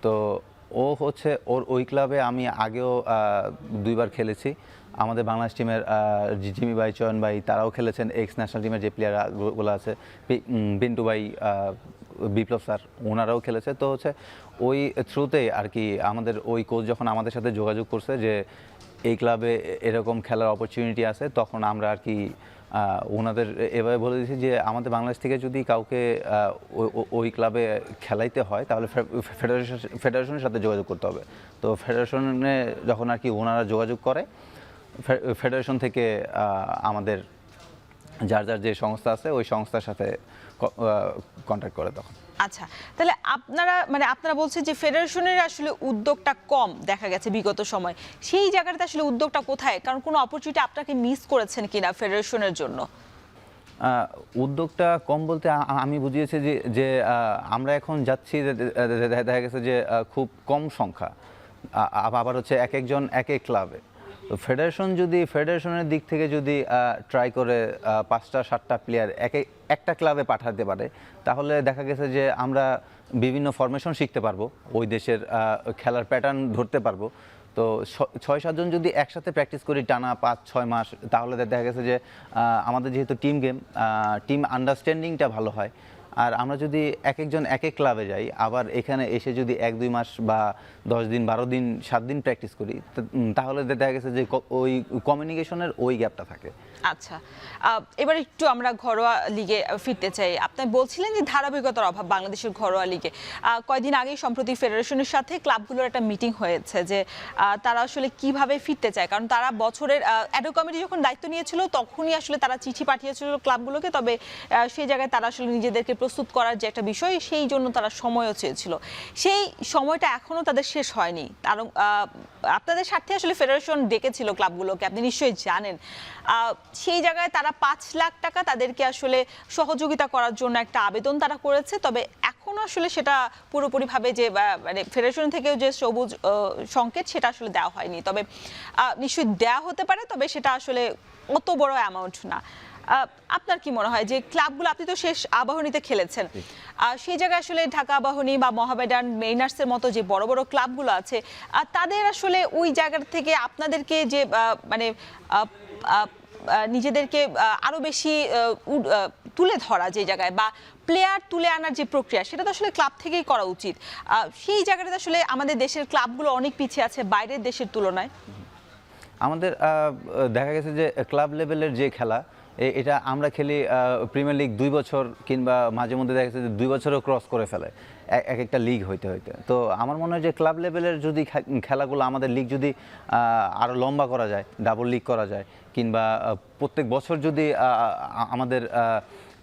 তো ও হচ্ছে ওই ক্লাবে আমি আগেও 2বার খেলেছি। আমাদের বাংলাদেশ টিমের জিমি ভাই, চয়ন ভাই, তারাও খেলেছেন। এক্স ন্যাশনাল টিমের যে প্লেয়ারগুলো আছে, বিন্টু ভাই, বিপ্লব স্যার, ওনারাও খেলেছে। তো হচ্ছে ওই থ্রুতেই আর কি আমাদের ওই কোচ যখন আমাদের সাথে যোগাযোগ করছে যে এই ক্লাবে এরকম খেলার অপরচুনিটি আছে, তখন আমরা আর কি ওনাদের এভাবে বলে দিয়েছি যে আমাদের বাংলাদেশ থেকে যদি কাউকে ওই ক্লাবে খেলাইতে হয় তাহলে ফেডারেশনের সাথে যোগাযোগ করতে হবে। তো ফেডারেশনে যখন আর কি ওনারা যোগাযোগ করে, ফেডারেশন থেকে আমাদের যার যে সংস্থা আছে ওই সংস্থার সাথে কন্ট্যাক্ট করে তখন। আচ্ছা, তাহলে আপনারা বলছেন যে ফেডারেশনের আসলে উদ্যোগটা কম দেখা গেছে বিগত সময়। সেই জায়গাটাতে আসলে উদ্যোগটা কোথায়? কারণ কোনো অপরচুনিটি আপনাকে মিস করেছেন কিনা ফেডারেশনের জন্য? উদ্যোগটা কম বলতে আমি বুঝিয়েছি যে আমরা এখন যাচ্ছি, দেখা গেছে যে খুব কম সংখ্যা, আবার হচ্ছে এক একজন এক এক ক্লাবে। তো ফেডারেশনের দিক থেকে যদি ট্রাই করে 5টা-7টা প্লেয়ার একটা ক্লাবে পাঠাতে পারে, তাহলে দেখা গেছে যে আমরা বিভিন্ন ফরমেশন শিখতে পারবো, ওই দেশের খেলার প্যাটার্ন ধরতে পারবো। তো 6-7 জন যদি একসাথে প্র্যাকটিস করি টানা 5-6 মাস, তাহলে দেখা গেছে যে আমাদের যেহেতু টিম গেম, টিম আন্ডারস্ট্যান্ডিংটা ভালো হয়। আর আমরা যদি এক একজন এক এক ক্লাবে যাই, আবার এখানে এসে যদি 1-2 মাস বা 10 দিন, 12 দিন, 7 দিন প্র্যাকটিস করি, তাহলে দেখা গেছে যে ওই কমিউনিকেশনের ওই গ্যাপটা থাকে। আচ্ছা, এবার একটু আমরা ঘরোয়া লিগে ফিরতে চাই। আপনি বলছিলেন যে ধারাবাহিকতার অভাব বাংলাদেশের ঘরোয়া লিগে। কয়েকদিন আগেই সম্প্রতি ফেডারেশনের সাথে ক্লাবগুলোর একটা মিটিং হয়েছে যে তারা আসলে কিভাবে ফিরতে চায়, কারণ তারা বছরের অ্যাডহক কমিটি যখন দায়িত্ব নিয়েছিল তখনই আসলে তারা চিঠি পাঠিয়েছিল ক্লাবগুলোকে, তবে সেই জায়গায় তারা আসলে নিজেদেরকে প্রস্তুত করার যে একটা বিষয়, সেই জন্য তারা সময়ও চেয়েছিল। সেই সময়টা এখনো তাদের শেষ হয়নি। কারণ আপনাদের স্বার্থে আসলে ফেডারেশন ডেকেছিল ক্লাবগুলোকে, আপনি নিশ্চয়ই জানেন। সেই জায়গায় তারা 5 লাখ টাকা তাদেরকে আসলে সহযোগিতা করার জন্য একটা আবেদন তারা করেছে। তবে এখনো আসলে সেটা পুরোপুরিভাবে যে মানে ফেডারেশন থেকেও যে সবুজ সংকেত, সেটা আসলে দেওয়া হয়নি। তবে নিশ্চয়ই দেওয়া হতে পারে, তবে সেটা আসলে অত বড় অ্যামাউন্ট না। আপনার কি মনে হয় যে ক্লাবগুলো, আপনি তো শেষ আবাহনীতে খেলেছেন, সেই জায়গায় আসলে ঢাকা আবাহনী বা মোহামেডান, মেরিনার্সের মতো যে বড় বড় ক্লাবগুলো আছে, তাদের আসলে ওই জায়গা থেকে আপনাদেরকে যে মানে নিজেদেরকে আরো বেশি তুলে ধরা যে জায়গায়, বা প্লেয়ার তুলে আনার যে প্রক্রিয়া, সেটা তো আসলে ক্লাব থেকেই করা উচিত। সেই জায়গাটাতে আসলে আমাদের দেশের ক্লাবগুলো অনেক পিছিয়ে আছে বাইরের দেশের তুলনায়। আমাদের দেখা গেছে যে ক্লাব লেভেলের যে খেলা, এটা আমরা খেলি প্রিমিয়ার লিগ 2 বছর, কিংবা মাঝে মধ্যে দেখা গেছে যে 2 বছরও ক্রস করে ফেলে এক একটা লিগ হইতে হইতে। তো আমার মনে হয় যে ক্লাব লেভেলের যদি খেলাগুলো, আমাদের লিগ যদি আরও লম্বা করা যায়, ডাবল লিগ করা যায়, কিংবা প্রত্যেক বছর যদি আমাদের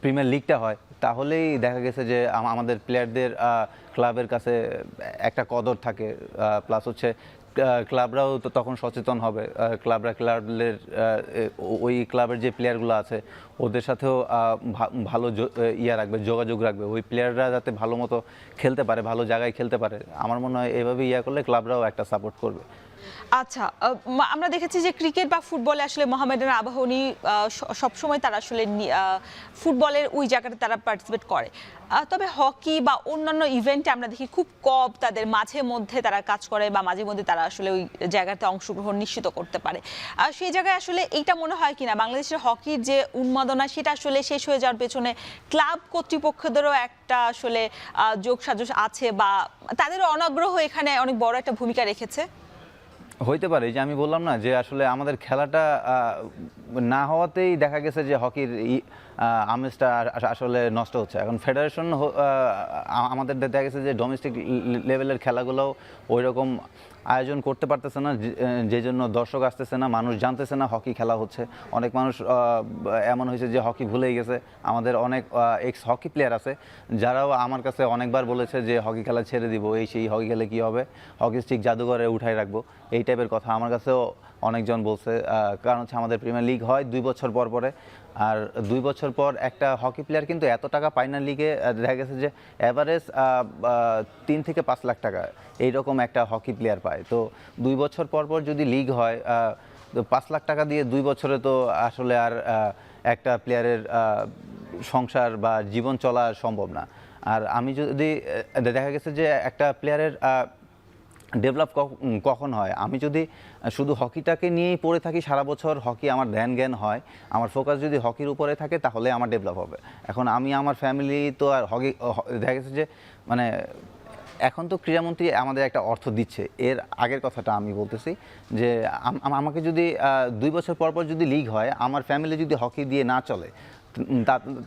প্রিমিয়ার লিগটা হয়, তাহলেই দেখা গেছে যে আমাদের প্লেয়ারদের ক্লাবের কাছে একটা কদর থাকে। প্লাস হচ্ছে ক্লাবরাও তো তখন সচেতন হবে। ক্লাবের ওই ক্লাবের যে প্লেয়ারগুলো আছে, ওদের সাথেও ভালো রাখবে, যোগাযোগ রাখবে, ওই প্লেয়াররা যাতে ভালো মতো খেলতে পারে, ভালো জায়গায় খেলতে পারে। আমার মনে হয় এভাবে করলে ক্লাবরাও একটা সাপোর্ট করবে। আচ্ছা, আমরা দেখেছি যে ক্রিকেট বা ফুটবলে আসলে মোহামেডান, আবাহনী সবসময় তারা আসলে ফুটবলের ওই জায়গাটা তারা পার্টিসিপেট করে। তবে হকি বা অন্যান্য ইভেন্টে আমরা দেখি খুব কম তাদের মাঝে মধ্যে তারা কাজ করে, বা মাঝে মধ্যে তারা আসলে ওই জায়গাতে অংশগ্রহণ নিশ্চিত করতে পারে। সেই জায়গায় আসলে এইটা মনে হয় কিনা বাংলাদেশের হকির যে উন্মাদনা, সেটা আসলে শেষ হয়ে যাওয়ার পেছনে ক্লাব কর্তৃপক্ষদেরও একটা আসলে যোগসাজশ আছে, বা তাদেরও অনাগ্রহ এখানে অনেক বড় একটা ভূমিকা রেখেছে। হইতে পারে, যে আমি বললাম না যে আসলে আমাদের খেলাটা না হওয়াতেই দেখা গেছে যে হকির আমেজটা আসলে নষ্ট হচ্ছে। এখন ফেডারেশন আমাদের দেখা গেছে যে ডোমেস্টিক লেভেলের খেলাগুলোও ওই রকম আয়োজন করতে পারতেছে না, যে জন্য দর্শক আসতেছে না, মানুষ জানতেছে না হকি খেলা হচ্ছে। অনেক মানুষ এমন হয়েছে যে হকি ভুলেই গেছে। আমাদের অনেক এক্স হকি প্লেয়ার আছে যারাও আমার কাছে অনেকবার বলেছে যে হকি খেলা ছেড়ে দিব, সেই হকি খেলে কী হবে, হকি স্টিক জাদুঘরে উঠাই রাখবো, এই টাইপের কথা আমার কাছেও অনেকজন বলছে। কারণ হচ্ছে আমাদের প্রিমিয়ার লিগ হয় 2 বছর পর পরে, আর 2 বছর পর একটা হকি প্লেয়ার কিন্তু এত টাকা পায় না লিগে। দেখা গেছে যে অ্যাভারেজ 3 থেকে 5 লাখ টাকা এইরকম একটা হকি প্লেয়ার পায়। তো 2 বছর পর পর যদি লিগ হয়, তো 5 লাখ টাকা দিয়ে 2 বছরে তো আসলে আর একটা প্লেয়ারের সংসার বা জীবন চলা সম্ভব না। আর আমি যদি দেখা গেছে যে একটা প্লেয়ারের ডেভেলপ কখন হয়, আমি যদি শুধু হকিটাকে নিয়েই পড়ে থাকি সারা বছর, হকি আমার ধ্যান জ্ঞান হয়, আমার ফোকাস যদি হকির উপরে থাকে, তাহলে আমার ডেভেলপ হবে। এখন আমি আমার ফ্যামিলি তো আর হকি দেখা গেছে যে মানে এখন তো ক্রীড়ামন্ত্রী আমাদের একটা অর্থ দিচ্ছে। এর আগের কথাটা আমি বলতেছি যে আমাকে যদি 2 বছর পর পর যদি লিগ হয়, আমার ফ্যামিলি যদি হকি দিয়ে না চলে,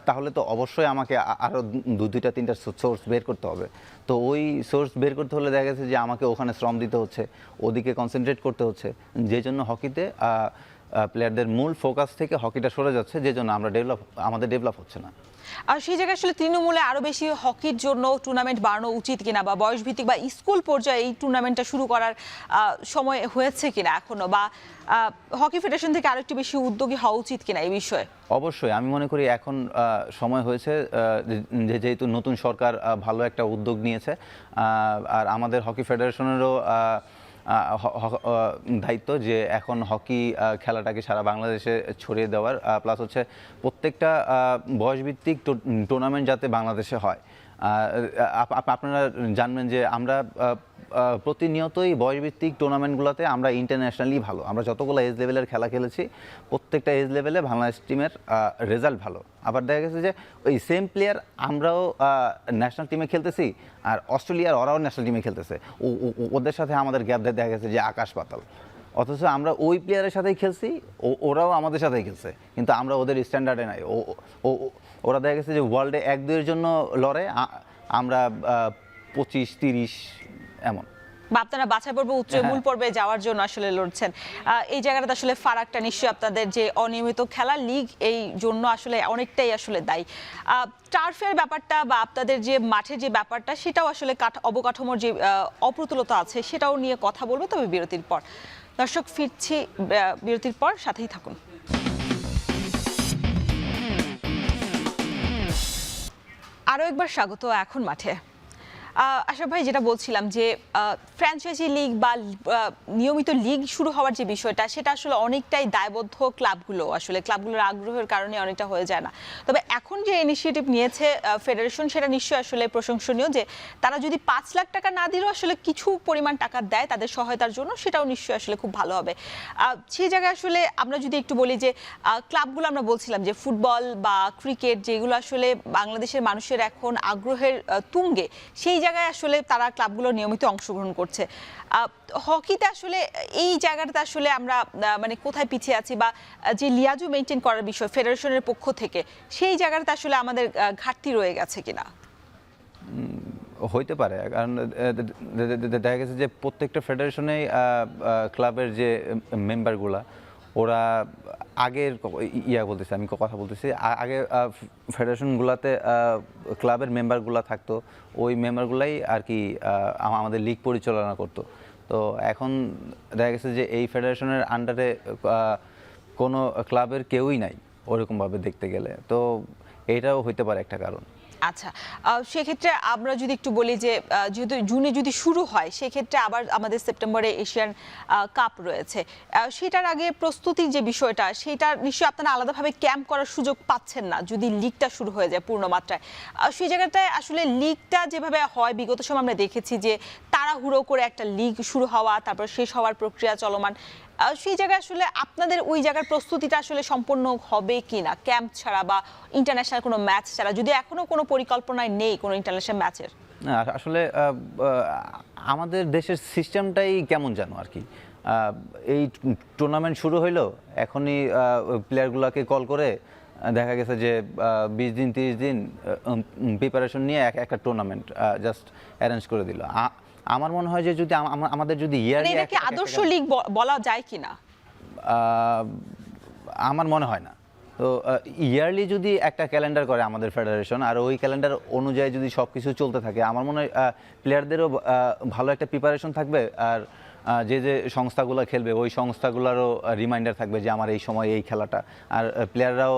তাহলে তো অবশ্যই আমাকে আরও 2-3টা সোর্স বের করতে হবে। তো ওই সোর্স বের করতে হলে দেখা গেছে যে আমাকে ওখানে শ্রম দিতে হচ্ছে, ওদিকে কনসেন্ট্রেট করতে হচ্ছে, যে জন্য হকিতে প্লেয়ারদের মূল ফোকাস থেকে হকিটা সরে যাচ্ছে, যে জন্য আমাদের ডেভেলপ হচ্ছে না। আর সেই জায়গায় আসলে তৃণমূলে আরো বেশি হকির জন্য টুর্নামেন্ট বাড়ানো উচিত কিনা, বা বয়স ভিত্তিক বা স্কুল পর্যায়ে এই টুর্নামেন্টটা শুরু করার সময় হয়েছে কিনা এখনো, বা হকি ফেডারেশন থেকে আরো একটু বেশি উদ্যোগী হওয়া উচিত কিনা এই বিষয়ে? অবশ্যই আমি মনে করি এখন সময় হয়েছে, যেহেতু নতুন সরকার ভালো একটা উদ্যোগ নিয়েছে, আর আমাদের হকি ফেডারেশনেরও দায়িত্ব যে এখন হকি খেলাটাকে সারা বাংলাদেশে ছড়িয়ে দেওয়ার, প্লাস হচ্ছে প্রত্যেকটা বয়সভিত্তিক টুর্নামেন্ট যাতে বাংলাদেশে হয়। আপনারা জানবেন যে আমরা প্রতিনিয়তই বয়সভিত্তিক টুর্নামেন্টগুলোতে আমরা ইন্টারন্যাশনালি ভালো। আমরা যতগুলো এজ লেভেলের খেলা খেলেছি, প্রত্যেকটা এজ লেভেলে বাংলাদেশ টিমের রেজাল্ট ভালো। আবার দেখা গেছে যে ওই সেম প্লেয়ার আমরাও ন্যাশনাল টিমে খেলতেছি, আর অস্ট্রেলিয়ার ওরাও ন্যাশনাল টিমে খেলতেছে। ওদের সাথে আমাদের গ্যাপ দেখা গেছে যে আকাশ পাতাল। অথচ আমরা ওই প্লেয়ারের সাথেই খেলছি, ওরাও আমাদের সাথেই খেলছে, কিন্তু আমরা ওদের স্ট্যান্ডার্ডে নাই। ওরা দেখা গেছে যে ওয়ার্ল্ডে 1-2 এর জন্য লড়ে, আমরা 25-30 এমন। বা আপনারা বাছাই পর্বে মূল পর্বে যাওয়ার জন্য আসলে লড়ছেন। এই জায়গাটাতে আসলে ফারাকটা নিশ্চয়ই আপনাদের যে অনিয়মিত খেলা লিগ এই জন্য আসলে অনেকটাই আসলে দায়ী। টার্ফের ব্যাপারটা বা আপনাদের যে মাঠের যে ব্যাপারটা সেটাও আসলে অবকাঠামোর যে অপ্রতুলতা আছে সেটাও নিয়ে কথা বলবো, তবে বিরতির পর। দর্শক, ফিরছি বিরতির পর, সাথেই থাকুন। আরও একবার স্বাগত এখন মাঠে। আশরাফ ভাই, যেটা বলছিলাম যে ফ্র্যাঞ্চাইজি লিগ বা নিয়মিত লিগ শুরু হওয়ার যে বিষয়টা সেটা আসলে অনেকটাই দায়বদ্ধ ক্লাবগুলোর আগ্রহের কারণে অনেকটা হয়ে যায় না। তবে এখন যে ইনিশিয়েটিভ নিয়েছে ফেডারেশন সেটা নিশ্চয়ই আসলে প্রশংসনীয়, যে তারা যদি 5 লাখ টাকা না দিলেও আসলে কিছু পরিমাণ টাকা দেয় তাদের সহায়তার জন্য, সেটাও নিশ্চয়ই আসলে খুব ভালো হবে। সেই জায়গায় আসলে আমরা যদি একটু বলি যে ক্লাবগুলো, আমরা বলছিলাম যে ফুটবল বা ক্রিকেট যেগুলো আসলে বাংলাদেশের মানুষের এখন আগ্রহের তুঙ্গে, সেই জায়গায় আসলে তারা ক্লাবগুলো নিয়মিত অংশগ্রহণ করছে। হকিতে আসলে এই জায়গাটাতে আসলে আমরা মানে কোথায় পিছিয়ে আছি, বা যে লিয়াজু মেনটেন করার বিষয় ফেডারেশনের পক্ষ থেকে, সেই জায়গাটাতে আসলে আমাদের ঘাটতি রয়ে গেছে কিনা? হইতে পারে, কারণ দেখা গেছে যে প্রত্যেকটা ফেডারেশনেই ক্লাবের যে মেম্বারগুলা ওরা আগের বলতেছে, আমি কথা বলতেছি, আগে ফেডারেশনগুলোতে ক্লাবের মেম্বারগুলা থাকতো, ওই মেম্বারগুলাই আর কি আমাদের লিগ পরিচালনা করতো। তো এখন দেখা গেছে যে এই ফেডারেশনের আন্ডারে কোনো ক্লাবের কেউই নাই ওরকমভাবে দেখতে গেলে, তো এইটাও হইতে পারে একটা কারণ। আচ্ছা, সেক্ষেত্রে আমরা যদি একটু বলি যে যেহেতু জুনে যদি শুরু হয়, সেক্ষেত্রে আবার আমাদের সেপ্টেম্বরে এশিয়ান কাপ রয়েছে, সেটার আগে প্রস্তুতির যে বিষয়টা, সেটা নিশ্চয়ই আপনারা আলাদাভাবে ক্যাম্প করার সুযোগ পাচ্ছেন না যদি লিগটা শুরু হয়ে যায় পূর্ণ মাত্রায়। সেই জায়গাটায় আসলে লিগটা যেভাবে হয় বিগত সময় আমরা দেখেছি যে তাড়াহুড়ো করে একটা লিগ শুরু হওয়া, তারপর শেষ হওয়ার প্রক্রিয়া চলমান, সেই জায়গায় আসলে আপনাদের ওই জায়গার প্রস্তুতিটা আসলে সম্পূর্ণ হবে কিনা ক্যাম্প ছাড়া বা ইন্টারন্যাশনাল কোনো ম্যাচ ছাড়া, যদি এখনো কোনো পরিকল্পনায় নেই কোনো ইন্টারন্যাশনাল ম্যাচের? আসলে আমাদের দেশের সিস্টেমটাই কেমন জানো আর কি, এই টুর্নামেন্ট শুরু হইলো, এখনই প্লেয়ারগুলোকে কল করে দেখা গেছে যে 20 দিন 30 দিন প্রিপারেশন নিয়ে একটা টুর্নামেন্ট জাস্ট অ্যারেঞ্জ করে দিল। আমার মনে হয় যে যদি আমাদের যদি ইয়ারলি এটাকে আদর্শ লিগ বলা যায় কিনা, আমার মনে হয় না। তো ইয়ারলি যদি একটা ক্যালেন্ডার করে আমাদের ফেডারেশন, আর ওই ক্যালেন্ডার অনুযায়ী যদি সব কিছু চলতে থাকে, আমার মনে হয় প্লেয়ারদেরও ভালো একটা প্রিপারেশন থাকবে, আর যে যে সংস্থাগুলো খেলবে ওই সংস্থাগুলোরও রিমাইন্ডার থাকবে যে আমার এই সময় এই খেলাটা, আর প্লেয়াররাও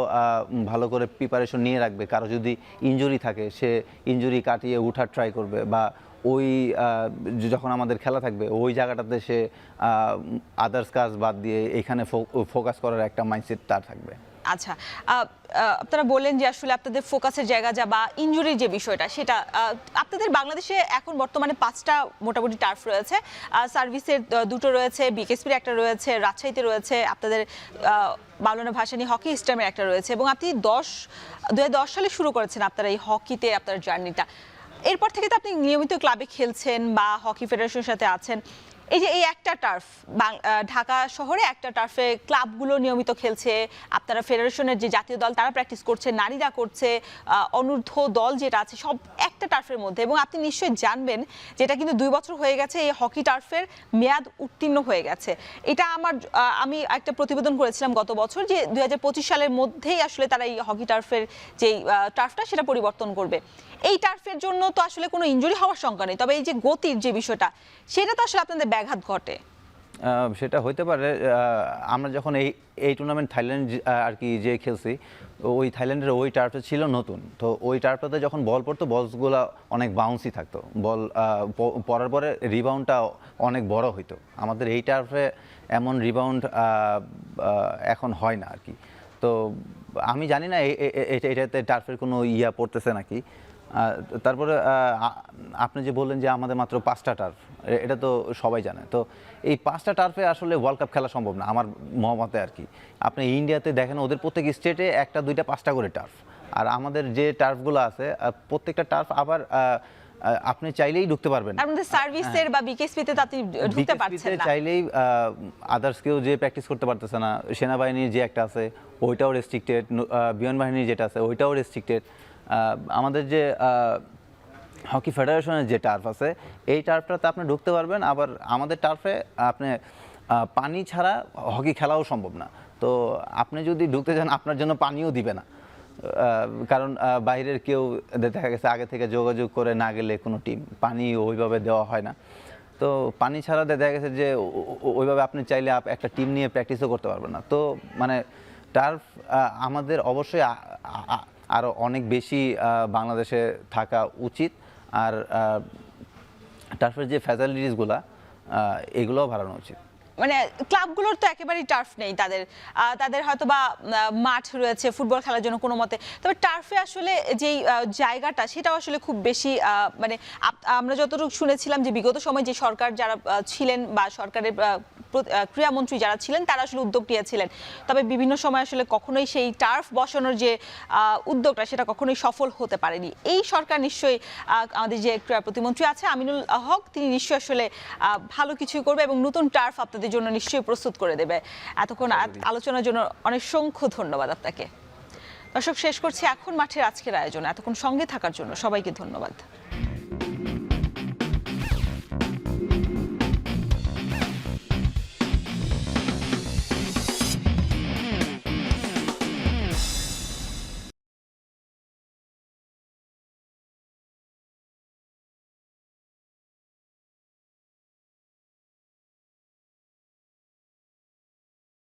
ভালো করে প্রিপারেশন নিয়ে রাখবে। কারো যদি ইনজুরি থাকে সে ইনজুরি কাটিয়ে উঠার ট্রাই করবে, বা ওই যখন আমাদের খেলা থাকবে ওই জায়গাটাতে সে আদার্স কাজ বাদ দিয়ে এখানে ফোকাস করার একটা মাইন্ডসেট তার থাকবে। আচ্ছা, আপনারা বললেন যে আসলে আপনাদের ফোকাসের জায়গা যা বা ইনজুরির যে বিষয়টা, সেটা আপনাদের বাংলাদেশে এখন বর্তমানে 5টা মোটামুটি টার্ফ রয়েছে, সার্ভিসের 2টো রয়েছে, বিকেএসপির একটা রয়েছে, রাজশাহীতে রয়েছে, আপনাদের মাওলানা ভাসানী হকি স্টেডিয়ামের একটা রয়েছে, এবং আপনি 2010 সালে শুরু করেছেন আপনারা এই হকিতে আপনার জার্নিটা। এরপর থেকে তো আপনি নিয়মিত ক্লাবে খেলছেন বা হকি ফেডারেশনের সাথে আছেন। এই যে এই একটা টার্ফ, ঢাকা শহরে একটা টার্ফে ক্লাবগুলো নিয়মিত খেলছে, আপনারা ফেডারেশনের যে জাতীয় দল তারা প্র্যাকটিস করছে, নারীরা করছে, অনূর্ধ্ব দল যেটা আছে সব একটা টার্ফের মধ্যে, এবং আপনি নিশ্চয়ই জানবেন যেটা কিন্তু 2 বছর হয়ে গেছে এই হকি টার্ফের মেয়াদ উত্তীর্ণ হয়ে গেছে। এটা আমি একটা প্রতিবেদন করেছিলাম গত বছর যে 2025 সালের মধ্যেই আসলে তারা এই হকি টার্ফের যে টার্ফটা সেটা পরিবর্তন করবে। এই টার্ফের জন্য তো আসলে কোনো ইনজুরি হওয়ার শঙ্কা নেই, তবে এই যে গতির যে বিষয়টা সেটা তো আসলে আপনাদের ব্যাঘাত ঘটে। সেটা হইতে পারে। আমরা যখন এই টুর্নামেন্ট থাইল্যান্ড আর কি যে খেলছি, ওই থাইল্যান্ডের ওই টার্ফটা ছিল নতুন, তো ওই টার্ফটাতে যখন বল পড়তো বলসগুলো অনেক বাউন্সি থাকতো, বল পড়ার পরে রিবাউন্ডটা অনেক বড় হইতো। আমাদের এই টার্ফে এমন রিবাউন্ড এখন হয় না আর কি। তো আমি জানি না এটাতে টার্ফের কোনো পড়তেছে নাকি। তারপরে আপনি যে বললেন যে আমাদের মাত্র 5টা টার্ফ, এটা তো সবাই জানে। তো এই 5টা টার্ফে আসলে ওয়ার্ল্ড কাপ খেলা সম্ভব না আমার মতে আর কি। আপনি ইন্ডিয়াতে দেখেন ওদের প্রত্যেক স্টেটে 1টা 2টা 5টা করে টার্ফ, আর আমাদের যে টার্ফগুলো আছে প্রত্যেকটা টার্ফ আবার আপনি চাইলেই ঢুকতে পারবেন। আমাদের সার্ভিসের বা বিকেএসপিতে তো আপনি ঢুকতে পারছেন না, চাইলেই আদার্স কেউ যে প্র্যাকটিস করতে পারতেছে না। সেনাবাহিনীর যে একটা আছে ওইটাও রেস্ট্রিক্টেড, বিমান বাহিনীর যেটা আছে ওইটাও রেস্ট্রিক্টেড। আমাদের যে হকি ফেডারেশনের যে টার্ফ আছে এই টার্ফটাতে আপনি ঢুকতে পারবেন, আবার আমাদের টার্ফে আপনি পানি ছাড়া হকি খেলাও সম্ভব না। তো আপনি যদি ঢুকতে চান আপনার জন্য পানিও দিবে না, কারণ বাইরের কেউ দেখা গেছে আগে থেকে যোগাযোগ করে না গেলে কোনো টিম পানি ওইভাবে দেওয়া হয় না। তো পানি ছাড়া দেখা গেছে যে ওইভাবে আপনি চাইলে একটা টিম নিয়ে প্র্যাকটিসও করতে পারবেন না। তো মানে টার্ফ আমাদের অবশ্যই আরও অনেক বেশি বাংলাদেশে থাকা উচিত, আর টার্ফের যে ফ্যাসিলিটিসগুলো এগুলোও বাড়ানো উচিত। মানে ক্লাবগুলোর তো একেবারেই টার্ফ নেই, তাদের হয়তো বা মাঠ রয়েছে ফুটবল খেলার জন্য কোনো মতে, তবে টার্ফে আসলে যেই জায়গাটা সেটাও আসলে খুব বেশি মানে আমরা যতটুকু শুনেছিলাম যে বিগত সময় যে সরকার যারা ছিলেন বা সরকারের ক্রীড়ামন্ত্রী যারা ছিলেন তারা আসলে উদ্যোগ নিয়েছিলেন, তবে বিভিন্ন সময় আসলে কখনোই সেই টার্ফ বসানোর যে উদ্যোগটা সেটা কখনোই সফল হতে পারেনি। এই সরকার নিশ্চয়ই আমাদের যে ক্রীড়া প্রতিমন্ত্রী আছে আমিনুল হক, তিনি নিশ্চয়ই আসলে ভালো কিছু করবে এবং নতুন টার্ফ আপনাদের জন্য নিশ্চয়ই প্রস্তুত করে দেবে। এতক্ষণ আলোচনার জন্য অসংখ্য ধন্যবাদ আপনাকে। দর্শক, শেষ করছি এখন মাঠের আজকের আয়োজন। এতক্ষণ সঙ্গে থাকার জন্য সবাইকে ধন্যবাদ।